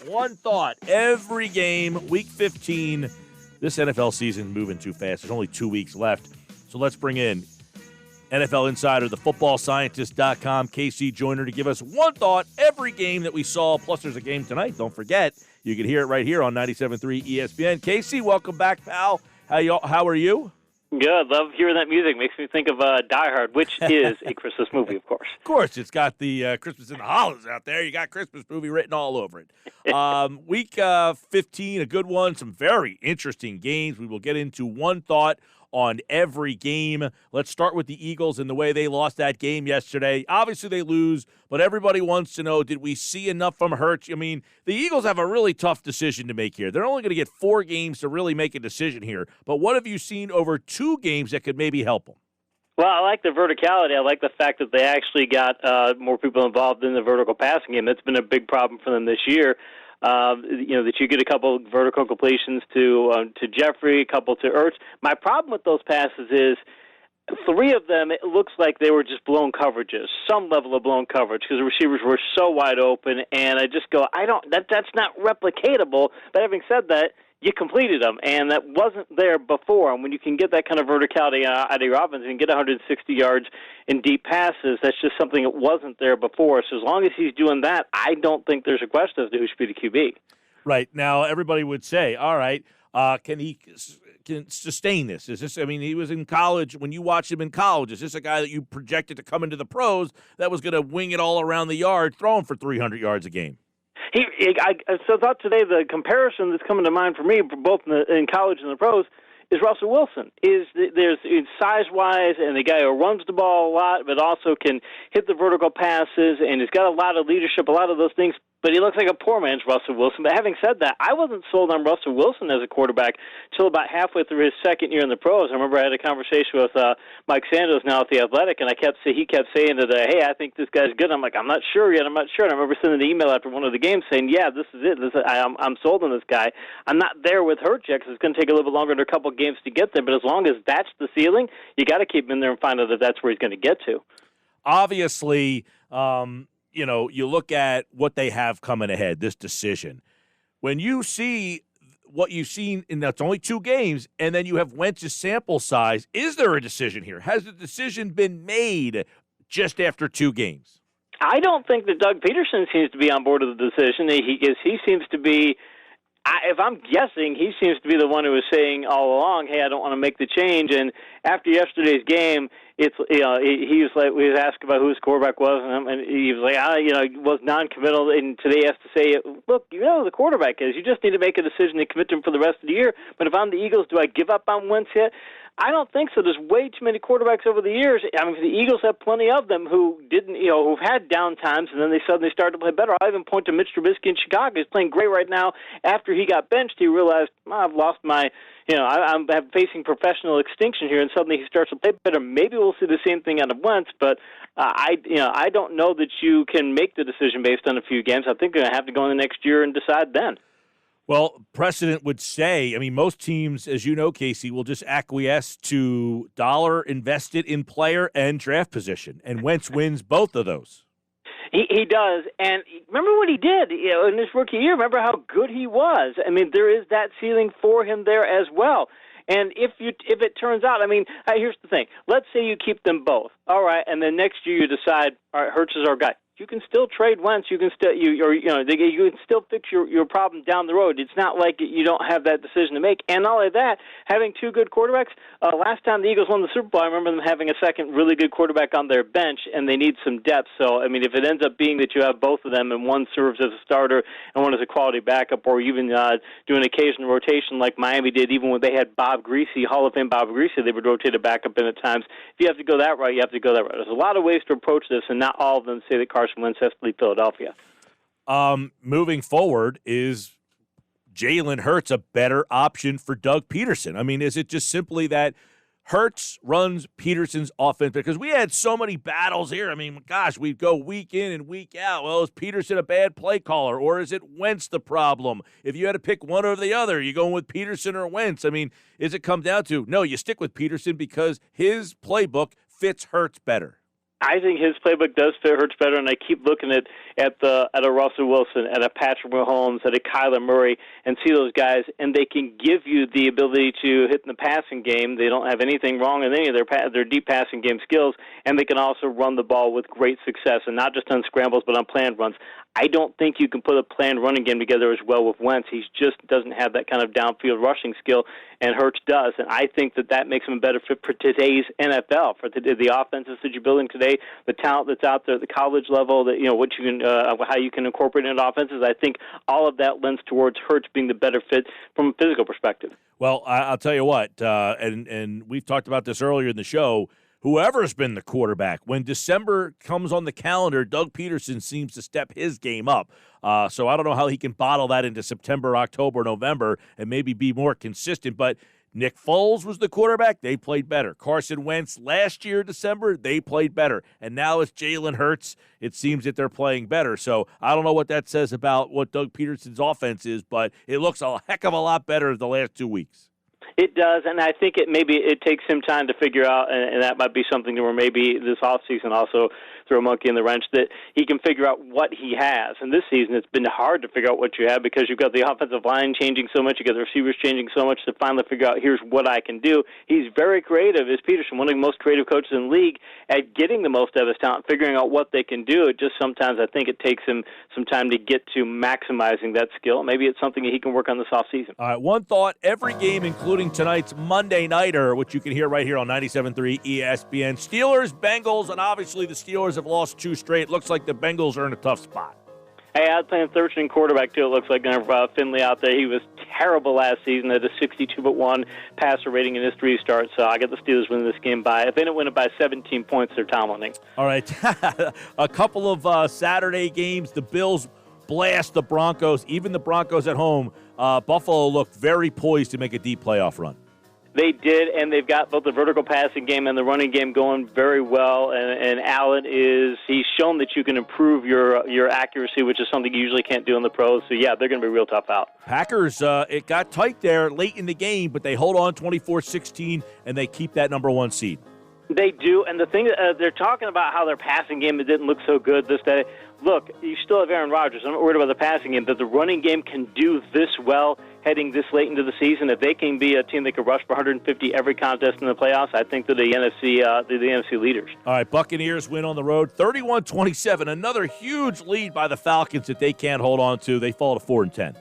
One thought every game, week 15. This NFL season moving too fast. There's only 2 weeks left. So let's bring in NFL Insider, the footballscientist.com, KC Joyner, to give us one thought every game that we saw. Plus, there's a game tonight. Don't forget, you can hear it right here on 97.3 ESPN. KC, welcome back, pal. How are you? Good. Love hearing that music. Makes me think of Die Hard, which is a Christmas movie, of course. Of course. It's got the Christmas in the Hollows out there. You got Christmas movie written all over it. Week 15, a good one. Some very interesting games. We will get into one thought on every game. Let's start with the Eagles and the way they lost that game yesterday. Obviously, they lose, but everybody wants to know, did we see enough from Hurts? I mean, the Eagles have a really tough decision to make here. They're only going to get 4 games to really make a decision here. But what have you seen over 2 games that could maybe help them? Well, I like the verticality. I like the fact that they actually got more people involved in the vertical passing game. That's been a big problem for them this year. That you get a couple vertical completions to Jeffrey, a couple to Ertz. My problem with those passes is 3 of them, it looks like they were just blown coverages, some level of blown coverage, because the receivers were so wide open, and I just go, that's not replicatable. But having said that, you completed them, and that wasn't there before. And when you can get that kind of verticality out of your offense and get 160 yards in deep passes, that's just something that wasn't there before. So as long as he's doing that, I don't think there's a question as to who should be the QB. Right. Now, everybody would say, all right, can he sustain this? Is this? I mean, he was in college. When you watched him in college, is this a guy that you projected to come into the pros that was going to wing it all around the yard, throwing for 300 yards a game? I thought today the comparison that's coming to mind for me, both in college and the pros, is Russell Wilson. There's size-wise, and the guy who runs the ball a lot, but also can hit the vertical passes, and he's got a lot of leadership, a lot of those things. But he looks like a poor man's Russell Wilson. But having said that, I wasn't sold on Russell Wilson as a quarterback till about halfway through his second year in the pros. I remember I had a conversation with Mike Sandos now at The Athletic, and he kept saying that, hey, I think this guy's good. I'm like, I'm not sure yet. I'm not sure. And I remember sending an email after one of the games saying, yeah, this is it. I'm sold on this guy. I'm not there with Hurts yet because it's going to take a little bit longer than a couple games to get there. But as long as that's the ceiling, you got to keep him in there and find out that that's where he's going to get to. Obviously, you look at what they have coming ahead, this decision. When you see what you've seen, and that's only 2 games, and then you have Wentz's sample size, is there a decision here? Has the decision been made just after 2 games? I don't think that Doug Peterson seems to be on board with the decision. He seems to be, if I'm guessing, he seems to be the one who was saying all along, hey, I don't want to make the change. And after yesterday's game, he was like, we was asked about who his quarterback was, and he was like, he was non-committal. And today he has to say, look, you know who the quarterback is. You just need to make a decision to commit to him for the rest of the year. But if I'm the Eagles, do I give up on Wentz yet? I don't think so. There's way too many quarterbacks over the years. I mean, the Eagles have plenty of them who didn't, who've had down times, and then they suddenly started to play better. I even point to Mitch Trubisky in Chicago. He's playing great right now. After he got benched, he realized, I've lost my, I'm facing professional extinction here, and suddenly he starts to play better. Maybe we'll see the same thing out of Wentz, but I don't know that you can make the decision based on a few games. I think they're going to have to go in the next year and decide then. Well, precedent would say, most teams, as you know, Casey, will just acquiesce to dollar invested in player and draft position, and Wentz wins both of those. He does, and remember what he did in his rookie year. Remember how good he was. I mean, there is that ceiling for him there as well. And if it turns out, here's the thing. Let's say you keep them both, all right, and then next year you decide, all right, Hurts is our guy. You can still trade Wentz. You can still you can still fix your problem down the road. It's not like you don't have that decision to make. And not only that, having 2 good quarterbacks. Last time the Eagles won the Super Bowl, I remember them having a second really good quarterback on their bench, and they need some depth. So if it ends up being that you have both of them and one serves as a starter and one as a quality backup, or even do an occasional rotation like Miami did, even when they had Bob Greasy, Hall of Fame Bob Greasy, they would rotate a backup in at times. If you have to go that route, you have to go that route. There's a lot of ways to approach this, and not all of them say that Carson Wentz has to leave Philadelphia. Moving forward, is Jalen Hurts a better option for Doug Peterson? Is it just simply that Hurts runs Peterson's offense? Because we had so many battles here. We'd go week in and week out. Well, is Peterson a bad play caller, or is it Wentz the problem? If you had to pick one or the other, you going with Peterson or Wentz? Is it come down to, no, you stick with Peterson because his playbook fits Hurts better? I think his playbook does fit Hurts better, and I keep looking at a Russell Wilson, at a Patrick Mahomes, at a Kyler Murray, and see those guys, and they can give you the ability to hit in the passing game. They don't have anything wrong in any of their deep passing game skills, and they can also run the ball with great success, and not just on scrambles, but on planned runs. I don't think you can put a planned running game together as well with Wentz. He just doesn't have that kind of downfield rushing skill, and Hurts does. And I think that makes him a better fit for today's NFL, for the offenses that you're building today, the talent that's out there at the college level, that what you can, how you can incorporate into offenses. I think all of that lends towards Hurts being the better fit from a physical perspective. Well, I'll tell you what, and we've talked about this earlier in the show. Whoever's been the quarterback, when December comes on the calendar, Doug Peterson seems to step his game up. So I don't know how he can bottle that into September, October, November, and maybe be more consistent. But Nick Foles was the quarterback. They played better. Carson Wentz last year, December, they played better. And now it's Jalen Hurts. It seems that they're playing better. So I don't know what that says about what Doug Peterson's offense is, but it looks a heck of a lot better the last 2 weeks. It does, and I think it takes him time to figure out, and that might be something where maybe this offseason also throw a monkey in the wrench, that he can figure out what he has. And this season it's been hard to figure out what you have because you've got the offensive line changing so much, you've got the receivers changing so much to finally figure out here's what I can do. He's very creative, is Peterson, one of the most creative coaches in the league at getting the most out of his talent, figuring out what they can do. It just sometimes I think it takes him some time to get to maximizing that skill. Maybe it's something that he can work on this offseason. All right, one thought, every game, including tonight's Monday Nighter, which you can hear right here on 97.3 ESPN. Steelers, Bengals, and obviously the Steelers have lost 2 straight. Looks like the Bengals are in a tough spot. Hey, I was playing third-string quarterback, too. It looks like Finley out there. He was terrible last season at a 62-1 passer rating in his 3 starts. So I got the Steelers winning this game by, if they didn't win it by 17 points, they're Tomlining. All right. A couple of Saturday games. The Bills blast the Broncos. Even the Broncos at home. Buffalo looked very poised to make a deep playoff run. They did, and they've got both the vertical passing game and the running game going very well. And Allen he's shown that you can improve your accuracy, which is something you usually can't do in the pros. So, yeah, they're going to be real tough out. Packers, it got tight there late in the game, but they hold on 24-16, and they keep that number 1 seed. They do, and the thing they're talking about how their passing game didn't look so good this day. Look, you still have Aaron Rodgers. I'm not worried about the passing game, but the running game can do this well heading this late into the season. If they can be a team that can rush for 150 every contest in the playoffs, I think they're the NFC leaders. All right, Buccaneers win on the road, 31-27. Another huge lead by the Falcons that they can't hold on to. They fall to 4-10.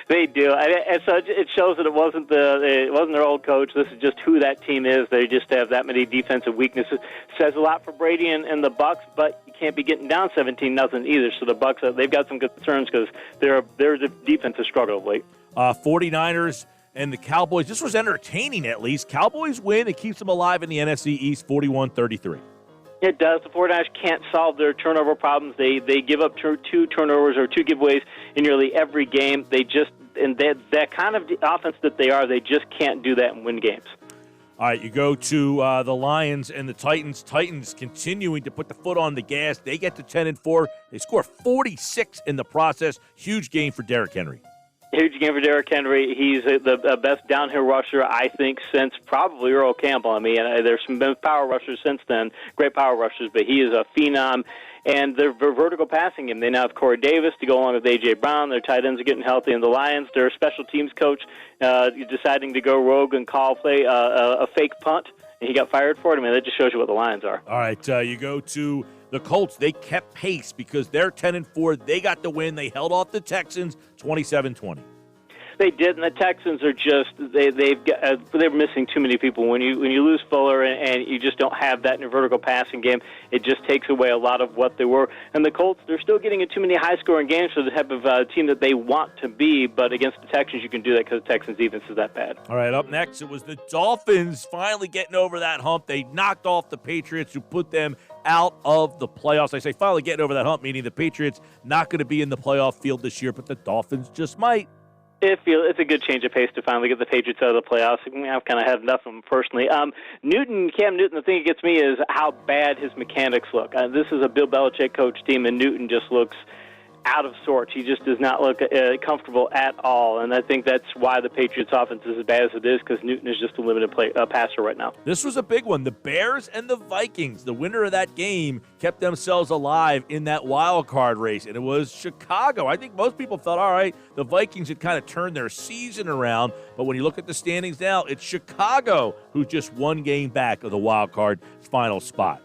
They do, and so it shows that it wasn't their old coach. This is just who that team is. They just have that many defensive weaknesses. Says a lot for Brady and the Bucs, but you can't be getting down 17-0 either. So the Bucs, they've got some concerns because their defense has struggled of late. 49ers and the Cowboys. This was entertaining at least. Cowboys win. It keeps them alive in the NFC East, 41-33. It does. The 49ers can't solve their turnover problems. They give up 2 turnovers or 2 giveaways in nearly every game. That kind of offense that they are, they just can't do that and win games. All right, you go to the Lions and the Titans. Titans continuing to put the foot on the gas. They get to 10-4. They score 46 in the process. Huge game for Derrick Henry. Huge game for Derrick Henry. He's the best downhill rusher, I think, since probably Earl Campbell. I mean, there's been power rushers since then, great power rushers, but he is a phenom. And their vertical passing game, they now have Corey Davis to go along with A.J. Brown. Their tight ends are getting healthy. And the Lions, their special teams coach deciding to go rogue and play a fake punt, and he got fired for it. I mean, that just shows you what the Lions are. All right, you go to the Colts. They kept pace because they're 10-4. They got the win. They held off the Texans 27-20. They did, and the Texans are just they're missing too many people. When you lose Fuller and you just don't have that in your vertical passing game, it just takes away a lot of what they were. And the Colts, they're still getting in too many high-scoring games for the type of team that they want to be. But against the Texans, you can do that because the Texans' defense is that bad. All right, up next, it was the Dolphins finally getting over that hump. They knocked off the Patriots, who put them out of the playoffs. I say finally getting over that hump, meaning the Patriots not going to be in the playoff field this year, but the Dolphins just might. It's a good change of pace to finally get the Patriots out of the playoffs. I've kind of had enough of them personally. Cam Newton, the thing that gets me is how bad his mechanics look. This is a Bill Belichick coach team, and Newton just looks out of sorts. He just does not look comfortable at all, and I think that's why the Patriots' offense is as bad as it is, because Newton is just a limited passer right now. This was a big one. The Bears and the Vikings, the winner of that game, kept themselves alive in that wild card race, and it was Chicago. I think most people thought, all right, the Vikings had kind of turned their season around, but when you look at the standings now, it's Chicago who's just one game back of the wild card final spot.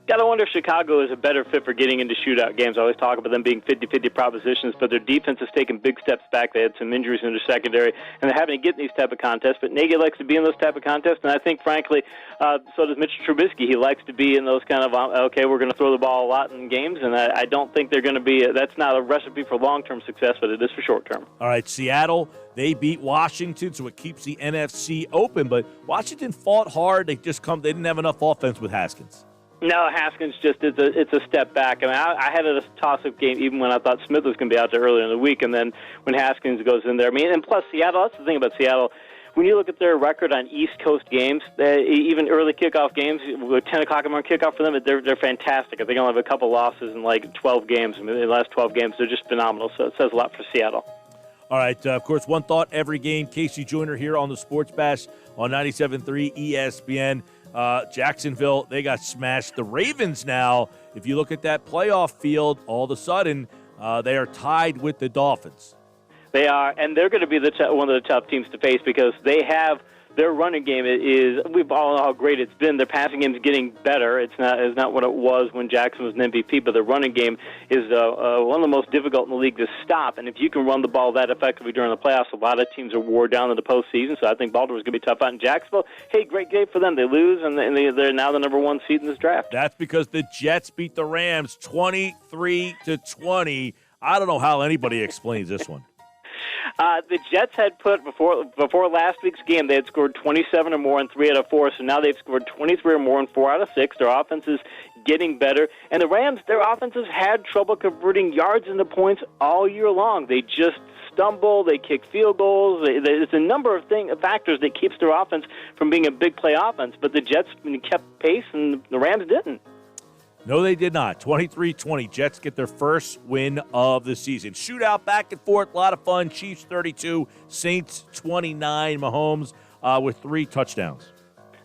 Got to wonder if Chicago is a better fit for getting into shootout games. I always talk about them being 50-50 propositions, but their defense has taken big steps back. They had some injuries in their secondary, and they're having to get in these type of contests. But Nagy likes to be in those type of contests, and I think, frankly, so does Mitch Trubisky. He likes to be in those kind of, okay, we're going to throw the ball a lot in games, and I don't think they're going to be, that's not a recipe for long-term success, but it is for short-term. All right, Seattle, they beat Washington, so it keeps the NFC open, but Washington fought hard. They didn't have enough offense with Haskins. No, Haskins it's a step back. I mean, I had a toss-up game even when I thought Smith was going to be out there earlier in the week, and then when Haskins goes in there. I mean, and plus Seattle, that's the thing about Seattle. When you look at their record on East Coast games, even early kickoff games, with 10 o'clock in the morning kickoff for them, they're fantastic. I think they only have a couple losses in like 12 games. I mean, in the last 12 games, they're just phenomenal, so it says a lot for Seattle. All right, of course, one thought every game. KC Joyner here on the Sports Bash on 97.3 ESPN. Jacksonville, they got smashed. The Ravens now, if you look at that playoff field, all of a sudden, they are tied with the Dolphins. They are, and they're going to be one of the tough teams to face because they have their running game is, we all know how great it's been. Their passing game is getting better. It's not what it was when Jackson was an MVP, but their running game is one of the most difficult in the league to stop. And if you can run the ball that effectively during the playoffs, a lot of teams are wore down in the postseason, so I think Baltimore's going to be tough out in Jacksonville. Hey, great game for them. They lose, and they're now the number one seed in this draft. That's because the Jets beat the Rams 23-20. I don't know how anybody explains this one. The Jets had put, before last week's game, they had scored 27 or more in 3 out of 4, so now they've scored 23 or more in 4 out of 6. Their offense is getting better. And the Rams, their offense has had trouble converting yards into points all year long. They just stumble, they kick field goals. There's a number of factors that keeps their offense from being a big play offense, but the Jets kept pace and the Rams didn't. No, they did not. 23-20. Jets get their first win of the season. Shootout back and forth. A lot of fun. Chiefs 32, Saints 29. Mahomes with 3 touchdowns.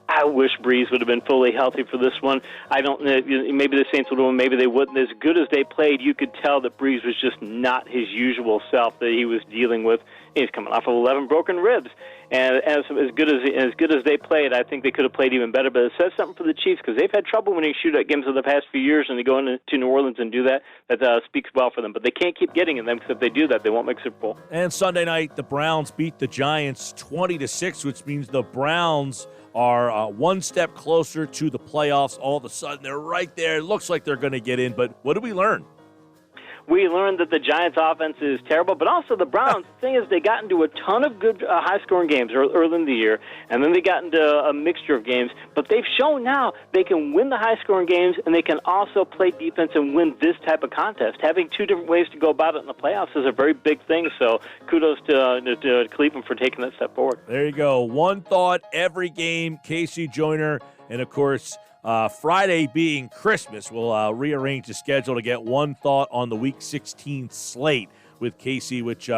I wish Breeze would have been fully healthy for this one. I don't know. Maybe the Saints would have won. Maybe they wouldn't. As good as they played, you could tell that Breeze was just not his usual self that he was dealing with. He's coming off of 11 broken ribs. And as good as they played, I think they could have played even better. But it says something for the Chiefs because they've had trouble winning shootout games in the past few years, and they go into New Orleans and do that. That speaks well for them. But they can't keep getting in them because if they do that, they won't make Super Bowl. And Sunday night, the Browns beat the Giants 20-6, which means the Browns are one step closer to the playoffs. All of a sudden, they're right there. It looks like they're going to get in. But what did we learn? We learned that the Giants' offense is terrible, but also the Browns. The thing is, they got into a ton of good high-scoring games early in the year, and then they got into a mixture of games. But they've shown now they can win the high-scoring games, and they can also play defense and win this type of contest. Having 2 different ways to go about it in the playoffs is a very big thing, so kudos to Cleveland for taking that step forward. There you go. One thought every game, KC Joyner, and, of course, Friday being Christmas, we'll rearrange the schedule to get one thought on the Week 16 slate with KC, which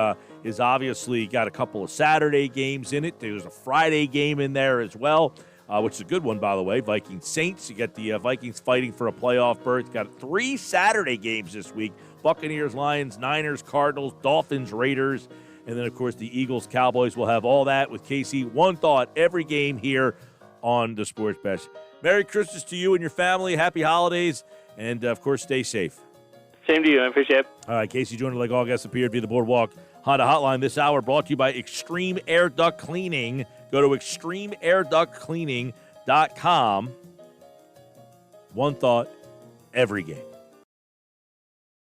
is obviously got a couple of Saturday games in it. There's a Friday game in there as well, which is a good one, by the way. Vikings-Saints. You got the Vikings fighting for a playoff berth. Got 3 Saturday games this week. Buccaneers, Lions, Niners, Cardinals, Dolphins, Raiders. And then, of course, the Eagles, Cowboys. We'll have all that with KC. One thought every game here on the Sports Bash. Merry Christmas to you and your family. Happy holidays. And, of course, stay safe. Same to you. I appreciate it. All right, KC Joyner, like all guests, appeared via the Boardwalk Honda Hotline this hour, brought to you by Extreme Air Duct Cleaning. Go to extremeairductcleaning.com. One thought every game.